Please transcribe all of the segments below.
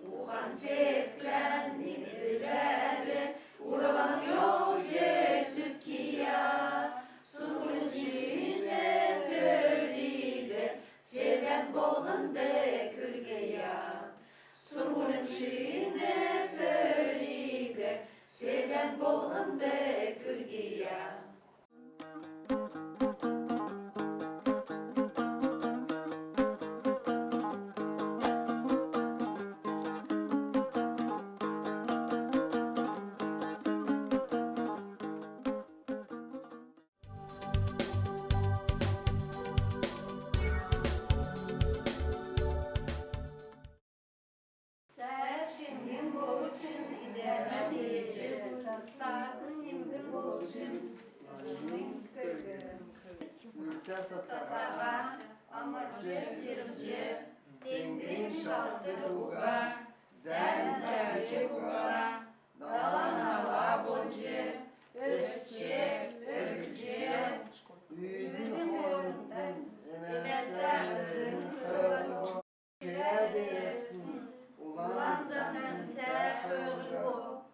Uhan sertlendim düleri, uğralan yol cezüp kiya. Surun içine dörüyle, selen bolunda kürgeya. Surun içine dörüyle, selen bolunda kürgeya. Satara, amarcı girce, dengin şaltı buga, den tercih buga, dalana bolce, özçe, örgüce, büyüdün horundan, emeklerin hırgı, kere deresin, ulan zaten sehırgı,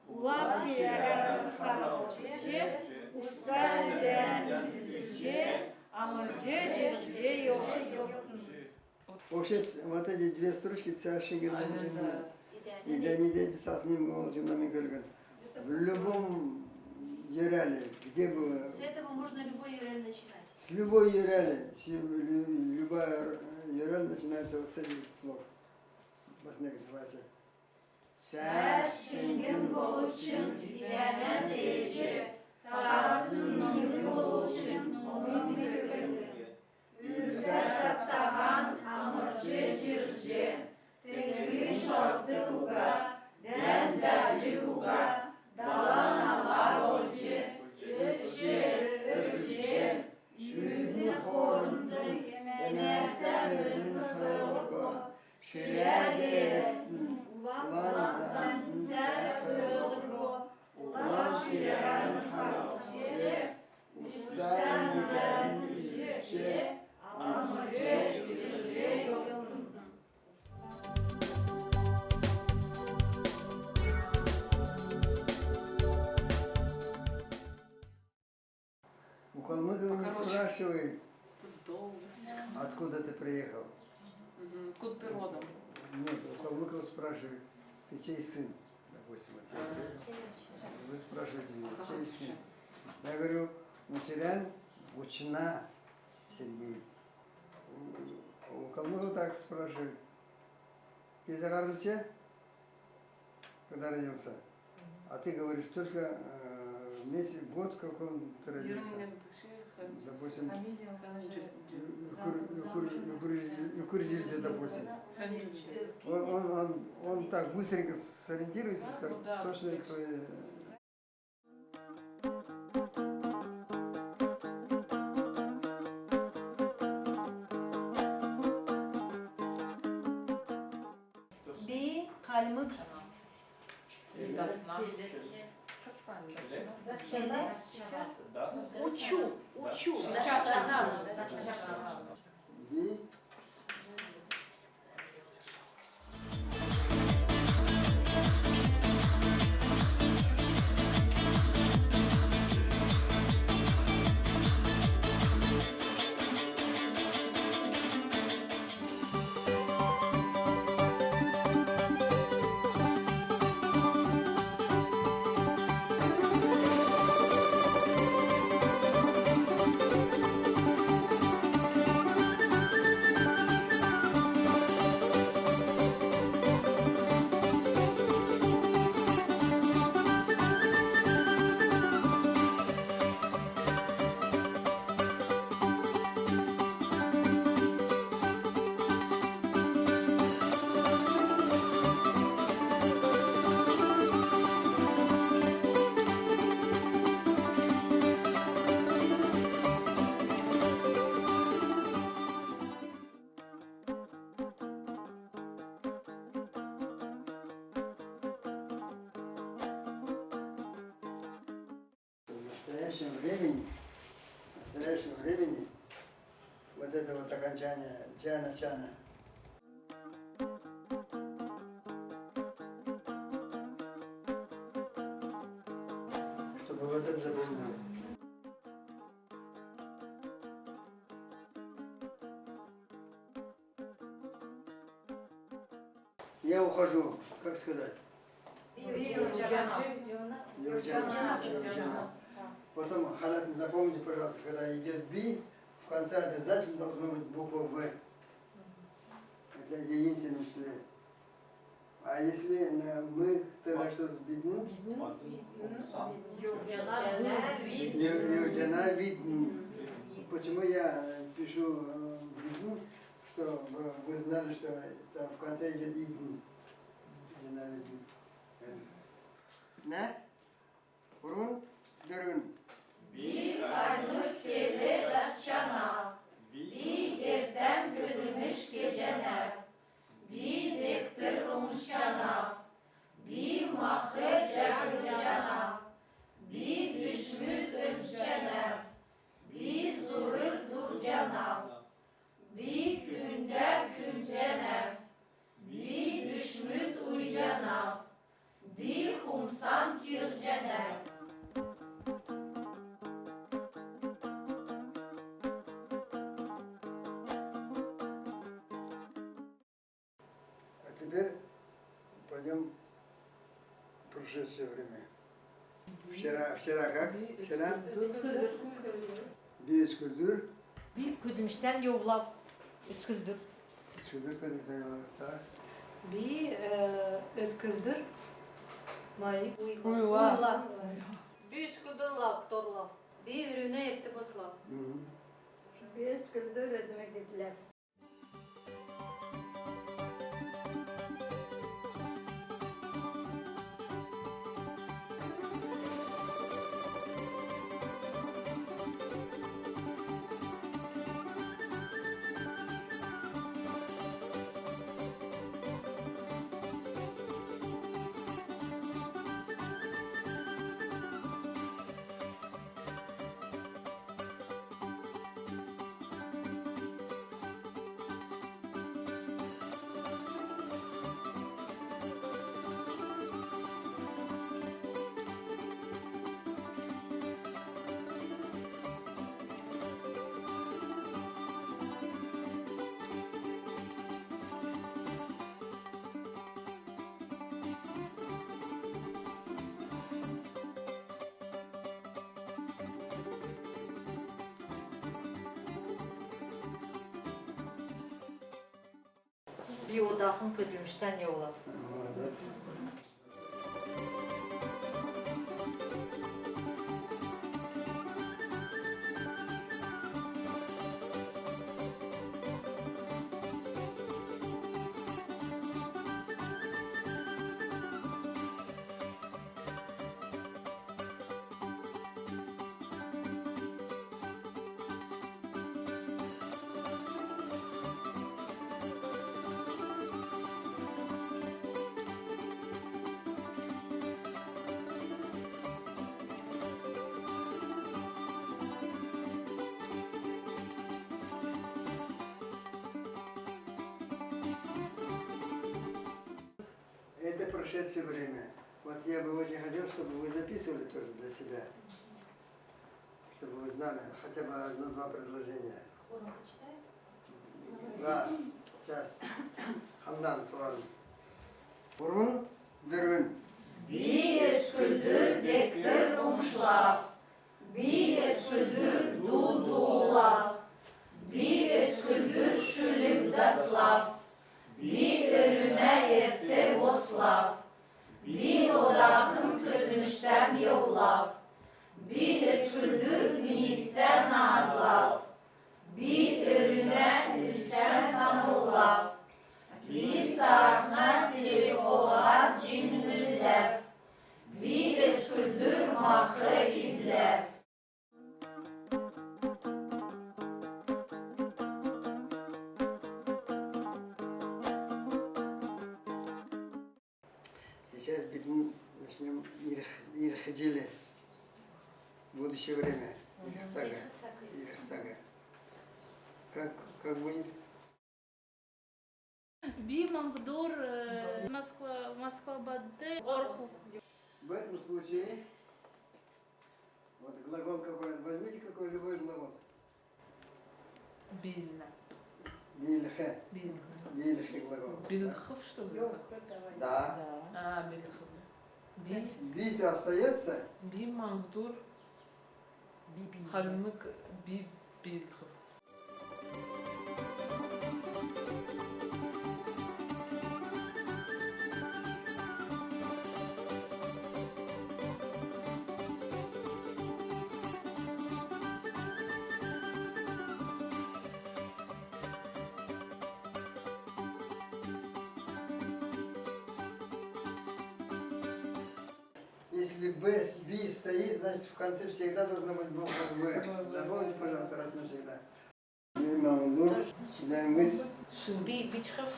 ulan şiren halofçe, ustan den yüzce, Вообще, вот эти две строчки Цяшигин и Даниде со ним Голджином Гольган. В любом юрале, где бы... С этого можно любой юраль начинать. С любой юрали, любая юраль начинается вот с этих слов. Давайте. Цяшигин Голджин, идеально тече, сасын номер Голджин, Ülker sattahan amırcı circe, Tengri şartı uga, den derci uga, dalan ala olcu, Özçe, örgüce, Şüydün horundun, emekten verin hırgı, Şire deresin, ulan zantın zerhırgı, Ulan şiren harfçe, Ustan nüden yüzçe, Amacı yüzce yolun. У Калмыкова спрашивает, откуда ты приехал? Откуда ты родом? Нет, у Калмыкова спрашивает, ты чей сын? Допустим, вы спрашиваете, чей сын? Я говорю, Мачерян Учина Сергей. У Калмыкова так спрашивает, Петр когда родился? А ты говоришь, только месяц, год, как он родился? Допустим, Юкурдильде, допустим. Он так быстренько сориентируется, скажет, да, точно кто... Bir kalmık. Учу. И настоящего времени вот это вот окончание Чана. Я ухожу, как сказать? Юрджанов. Юрджанов. Потом, Халат, напомните, пожалуйста, когда идет би, в конце обязательно должна быть буква В. Это единственное число. А если мы тогда что видно? Юрджана видно. Почему я пишу видно, что вы знали, что там в конце идет идни. Ne? Burun, dürün. Bir kalbı kirli daşçana, bir girdem gülmüş geceler, bir diktir umşana, bir mahre cacurcana, bir düşmüt ömşener, bir zurul zurcana, bir günde güncener, bir düşmüt uycana, bir humsan kircener. А теперь пойдем в прошедшее время. Вчера как? Вчера bir üsküldür, Bir küdümüşten yoğlap, üsküldür. üsküldür kadar ta. Bir özgürdür. Mayık. Uyla. Bir skudurlak, torlak. Bir ürüne etti boslak. Bir sıkıldı demek dediler. Bir odakın küdümüşten yoğlap. Это прошедшее время. Вот я бы очень хотел, чтобы вы записывали тоже для себя. Чтобы вы знали хотя бы одно-два предложения. Да, сейчас. Hamdan tuvarım. Burun, dürün. Bir esküldür dektir umşlav, bir esküldür dudulav, bir esküldür şülük daslav, bir önüne yetti boslav, bir odakın kürmüşten yollav, bir esküldür ministen adlav, bir önüne üsten samullav, bir sahne telefolar cinlüller, bir esküldür mahı gidler. Сейчас начнем ирхидили. Будущее время. Ирхцага. Ирхцага. Как будет? Bir Магдур, Москва, Бадде, Орху. В этом случае, вот глагол какой, возьмите какой любой глагол. Bilmem. Bilhe. Bilhe gлагол. Бельхов, что ли? Да. Бельхов. Бит остается, Би мандур. Халмык би бельхов. если Би стоит, значит в конце всегда должна быть буква В. Запомните, пожалуйста, раз навсегда. Мамдур, Лянгыс, Би бичхов.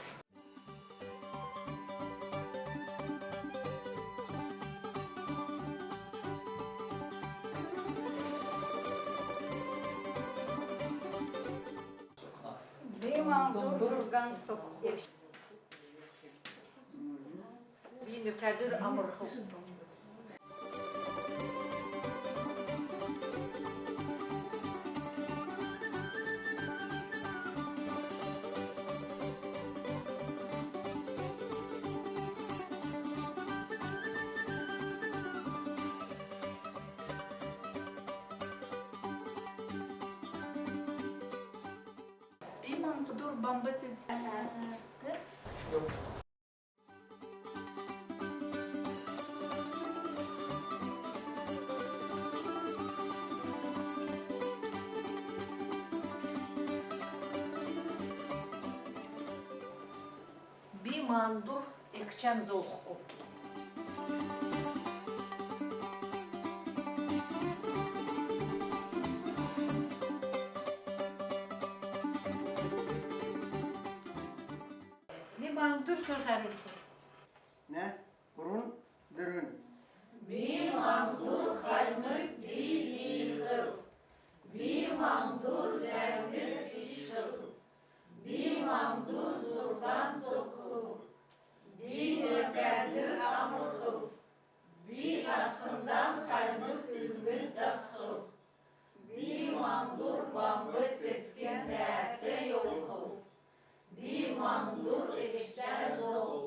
Bimamdur Zurgan Sokhu. Би nökerdür amırhov. Бимам буdur бамбы цец. Би мандур ekçen zolxu. Bimamdur Sırgarın. ne? Kurun, dürün. Bimamdur Halmık Dilhıl. Bimamdur Zergis Fişıl. Bimamdur Zurgan Sokhu. Binökerdir Amurhıl. Bir aslından Halmık Ülgün Dasıl. Bimamdur Bambı Tsetsken Derte Yolhıl. Bimamdur Ekşter Zol